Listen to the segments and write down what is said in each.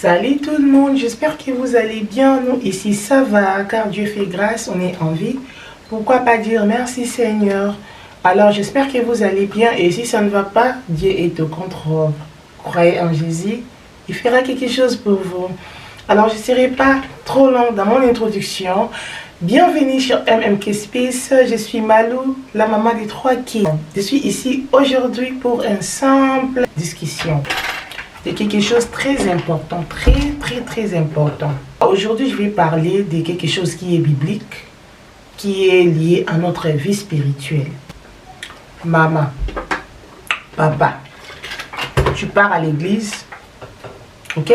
Salut tout le monde, j'espère que vous allez bien. Nous ici ça va car Dieu fait grâce, on est en vie. Pourquoi pas dire merci Seigneur. Alors j'espère que vous allez bien et si ça ne va pas, Dieu est au contrôle. Croyez en Jésus, il fera quelque chose pour vous. Alors je ne serai pas trop long dans mon introduction. Bienvenue sur MMK Space, je suis Malou, la maman des 3 kids. Je suis ici aujourd'hui pour une simple discussion de quelque chose de très important, très important. Aujourd'hui, je vais parler de quelque chose qui est biblique, qui est lié à notre vie spirituelle. Maman, papa, tu pars à l'église, ok?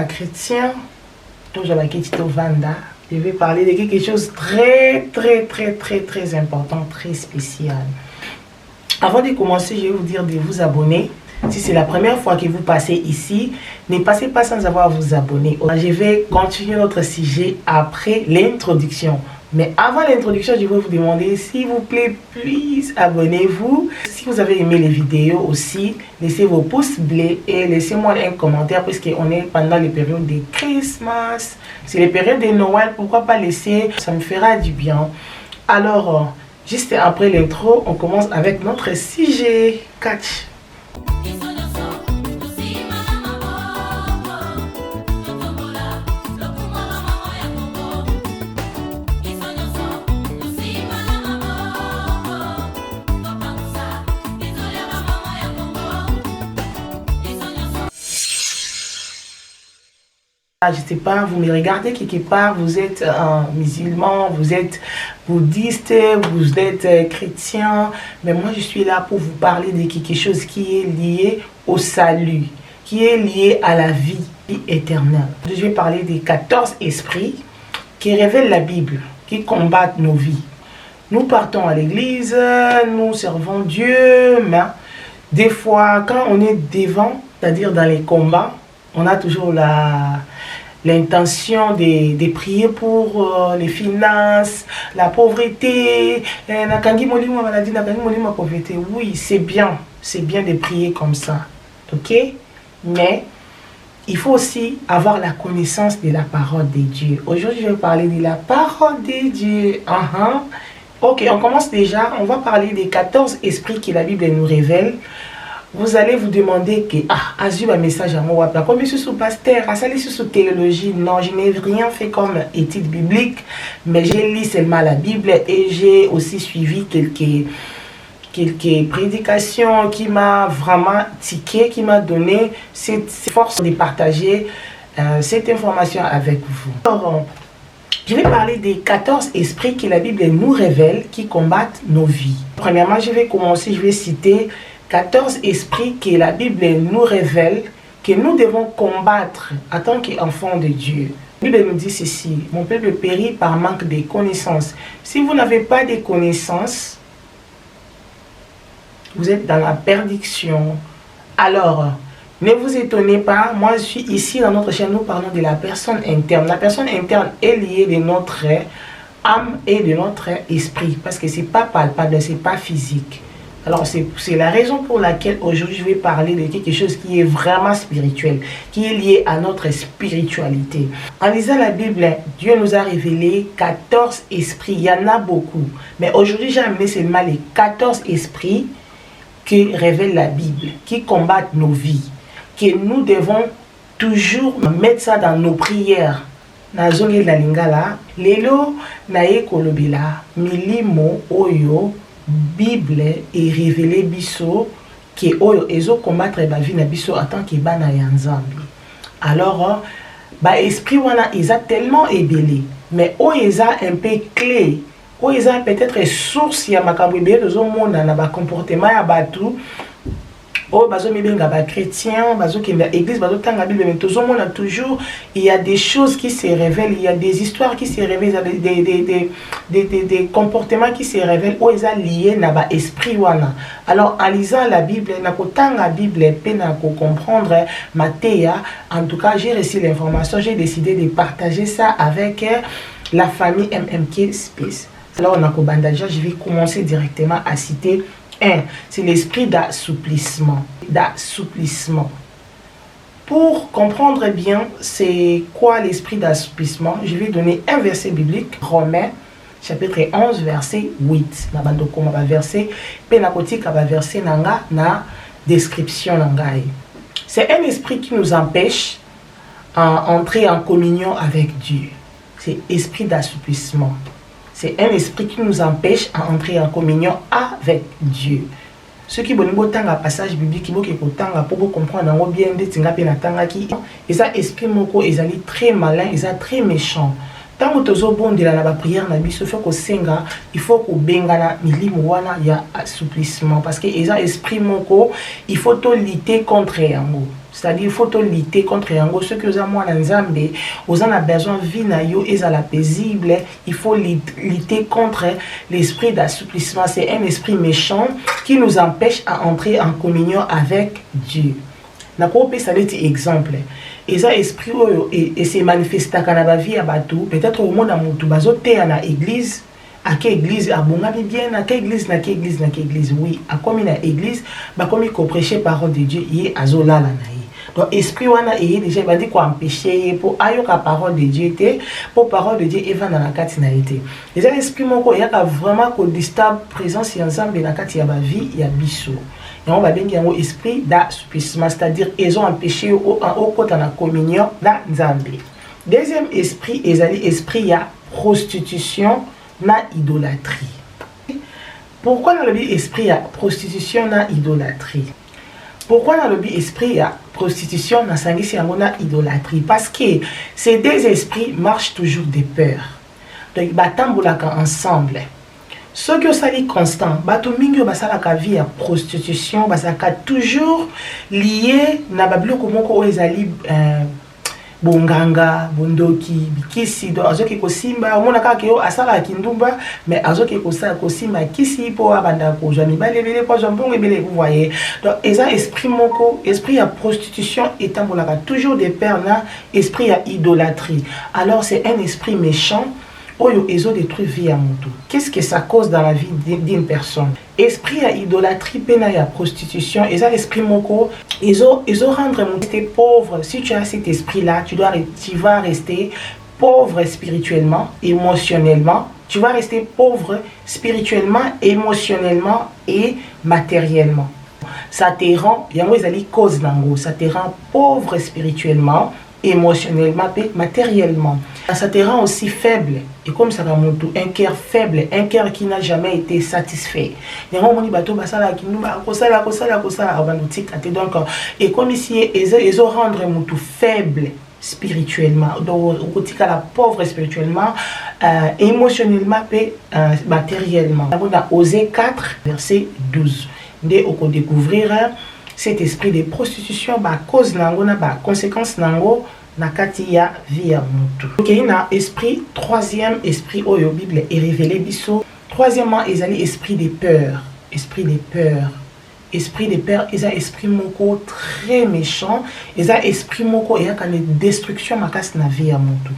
Chrétien, je vais parler de quelque chose de très important, très spécial. Avant de commencer, je vais vous dire de vous abonner. Si c'est la première fois que vous passez ici, ne passez pas sans avoir à vous abonner. Je vais continuer notre sujet après l'introduction. Mais avant l'introduction, je vais vous demander, s'il vous plaît, please, abonnez-vous. Si vous avez aimé les vidéos aussi, laissez vos pouces bleus et laissez-moi un commentaire puisqu'on est pendant les périodes de Christmas. C'est les périodes de Noël, pourquoi pas laisser, ça me fera du bien. Alors, juste après l'intro, on commence avec notre sujet. Catch. Je ne sais pas, vous me regardez quelque part, vous êtes un musulman, vous êtes bouddhiste, vous êtes chrétien, mais moi je suis là pour vous parler de quelque chose qui est lié au salut, qui est lié à la vie éternelle. Je vais parler des 14 esprits qui révèlent la Bible, qui combattent nos vies. Nous partons à l'église, nous servons Dieu, mais des fois quand on est devant, c'est-à-dire dans les combats, on a toujours l'intention de prier pour les finances, la pauvreté, oui, c'est bien de prier comme ça, ok? Mais il faut aussi avoir la connaissance de la parole de Dieu. Aujourd'hui, je vais parler de la parole de Dieu. Ok, on commence déjà, on va parler des 14 esprits que la Bible nous révèle. Vous allez vous demander que, Azul un message à moi, comme je suis pasteur, à salir sur théologie. Non, je n'ai rien fait comme étude biblique, mais j'ai lu seulement la Bible et j'ai aussi suivi quelques prédications qui m'a vraiment tiqué, qui m'a donné cette force de partager cette information avec vous. Alors, je vais parler des 14 esprits que la Bible nous révèle qui combattent nos vies. Premièrement, je vais citer 14 esprits que la Bible nous révèle que nous devons combattre en tant qu'enfants de Dieu. La Bible nous dit ceci: mon peuple périt par manque de connaissances. Si vous n'avez pas de connaissances, vous êtes dans la perdition. Alors, ne vous étonnez pas, moi je suis ici dans notre chaîne, nous parlons de la personne interne. La personne interne est liée de notre âme et de notre esprit, parce que ce n'est pas palpable, ce n'est pas physique. Alors c'est la raison pour laquelle aujourd'hui je vais parler de quelque chose qui est vraiment spirituel, qui est lié à notre spiritualité. En lisant la Bible, Dieu nous a révélé 14 esprits, il y en a beaucoup. Mais aujourd'hui j'ai amené seulement les 14 esprits que révèle la Bible, qui combattent nos vies, que nous devons toujours mettre ça dans nos prières. Nazongi la lingala, lelo nae kolobila, milimo oyo, Bible est révélé biso que oyo ezo combattre ba vie na biso en tant que bana ya Nzambe. Alors ba esprit wana eza tellement ébélé, mais oyo eza un peu clé, oyo eza peut-être source ya makambo ebele tozo mona na ba comportement ya batu. Oh, bazo mibenga ba chrétien, bazo qui l'église, bazo tanga Bible, mais toujours il y a des choses qui se révèlent, il y a des histoires qui se révèlent, des comportements qui se révèlent, où ils sont liés na ba esprit wana. Alors en lisant la Bible, na ko tanga Bible, pe na ko comprendre Matthéa. En tout cas, j'ai reçu l'information, j'ai décidé de partager ça avec la famille MMK Space. Alors on a déjà, je vais commencer directement à citer. C'est l'esprit d'assouplissement. Pour comprendre bien c'est quoi l'esprit d'assouplissement, je vais donner un verset biblique, Romains chapitre 11 verset 8. Na bandoko ma verset pe na kotika ba verset nanga na description nangai. C'est un esprit qui nous empêche d'entrer en communion avec Dieu. C'est esprit d'assouplissement. C'est un esprit qui nous empêche d'entrer en communion avec Dieu. Ceux qui ont un passage biblique qui pour comprendre bien ils ont esprit moko, ils sont très malins, ils sont très méchants. Tant que tu as la prière, il faut que bengana milimo wana ya assouplissement parce que ils ont esprit moko, il faut lutter contre yango. C'est-à-dire il faut lutter contre yango. Ceux qui ont moi nzambe, vous en a besoin vie na yo et la paisible, il faut lutter contre l'esprit d'assouplissement. C'est un esprit méchant qui nous empêche à entrer en communion avec Dieu. Na ko pe ça exemple. Et ça esprit et c'est manifesté dans la vie à bateau peut-être au monde à mutu bazote na église à quelle église à bonga bien à quelle église na quelle église oui à comme na église ba comme ko prêcher parole de Dieu y azola la na. Donc esprit wana et déjà il va dire quoi empêcher pour ayoka parole de Dieu te pour parole de Dieu et va dans la catinalité. Les esprit moko yaka vraiment ko disturb présence ensemble na kati ya ba vie ya biso. Et on va bien dire un esprit d'assouplissement, c'est-à-dire ils ont empêché au côté de la communion dans Nzambe. Deuxième esprit, esprit ya prostitution na idolâtrie. Pourquoi dans le esprit ya prostitution na idolâtrie? Pourquoi dans le esprit ya prostitution na sangisi na idolâtrie? Parce que ces deux esprits marchent toujours de peur. Donc batambolaka ensemble. Ceux qui sont constants, bato mingi basala ka vie à prostitution, basaka toujours lié na babilo komoko ezali bonganga, bondoki, bikisi, donc azoki kosimba, omona kaka yo asala kindumba, mais azoki kosimba kisi po abanda ko jami balebele po jambongo ebele vous voyez. Donc eza esprit moko, esprit à prostitution etambolaka toujours des pères na esprit à idolâtrie. Alors c'est un esprit méchant. Oyo ezo détruit vie à mutu. Qu'est-ce que ça cause dans la vie d'une personne? Esprit à idolâtrie, pena ya prostitution, et ça esprit moko, ezo rendre mutu pauvre. Si tu as cet esprit-là, tu vas rester pauvre spirituellement, émotionnellement. Tu vas rester pauvre spirituellement, émotionnellement et matériellement. Ça te rend, yango ezali cause nango, ça te rend pauvre spirituellement, émotionnellement et matériellement. Ça te rend aussi faible. Et comme ça va un cœur faible, un cœur qui n'a jamais été satisfait. Donc, et comme ici, ils ont rendre faible spirituellement. Donc, la pauvre spirituellement, émotionnellement et matériellement. On a Osée 4, verset 12. Dès qu'on découvrir cet esprit de prostitution, cause nango na conséquence nango na kati ya vie ya mutu. Donc il y a esprit, troisième esprit oyo Bible est révélé biso. Troisièmement, il y a esprit de peur, esprit de peur. Esprit de peur, il y a esprit moko très méchant, il y a esprit moko il y a une destruction makas na vie ya mutu.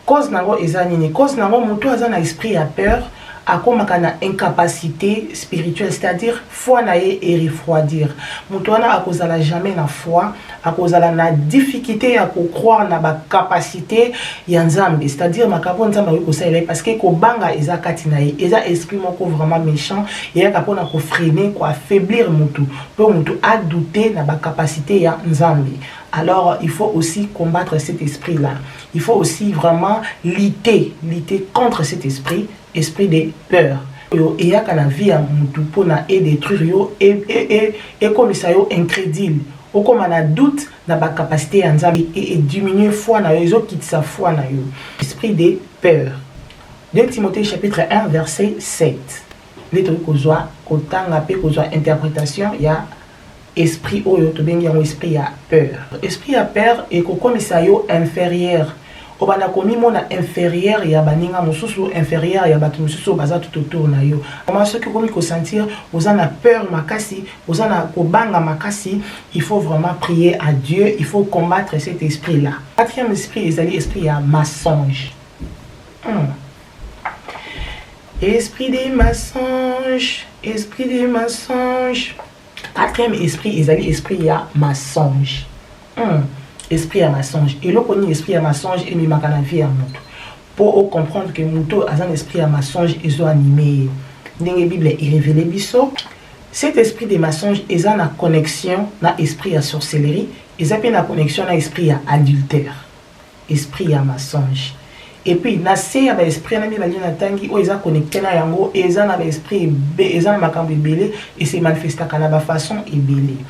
Cause nango eza nini? Cause nango mutu aza na esprit ya peur. À comme une incapacité spirituelle, c'est-à-dire foi naie et refroidir. Moutoana à cause de la jamais na foi, à cause de la difficulté à croire na ba capacité yanzambe, c'est-à-dire ma capon nzamba oui kosaile parce que ko banga eza katinae, eza esprit moko vraiment méchant et ya kapona ko freiner, ko affaiblir mutu, pour mutu a douter na ba capacité ya nzambe. Alors il faut aussi combattre cet esprit-là. Il faut aussi vraiment lutter contre cet esprit de peur. Et il y a la vie à mutu pour détruire yo et comme ça yo incrédule. Ou comme on a doute na ba capacité à et diminuer foi na yo, quitte sa foi na yo. Esprit de peur. 2 Timothée chapitre 1 verset 7. Les trucs kozwa kotanga pe kozwa interprétation ya esprit oyo to bengi yango esprit ya peur. Esprit ya peur et ko komisa yo inférieur. Obana komi mona inférieur ya baninga mosusu inférieur ya batu mosusu baza tout autour na yo. Comment ce que komi ko sentir vous en a peur makasi, vous en a ko banga makasi, il faut vraiment prier à Dieu, il faut combattre cet esprit là. Quatrième esprit ezali esprit ya mensonge. Esprit des mensonges, esprit des mensonges. Quatrième esprit ezali esprit ya mensonge. esprit à mensonge. Et là, on esprit à mensonge et même à la vie à moto. Pour comprendre que moto a un esprit à mensonge, ils ont animé. Dans la Bible, il révèle biso. Cet esprit de mensonge est en connexion avec l'esprit à sorcellerie. Ils ont une connexion avec l'esprit à adultère. Esprit à mensonge. Et puis, na se à l'esprit à la tangi, où ils ont connecté na yango, ils ont l'esprit, ils ont ma cambi belé, et c'est manifesté à la façon et belé.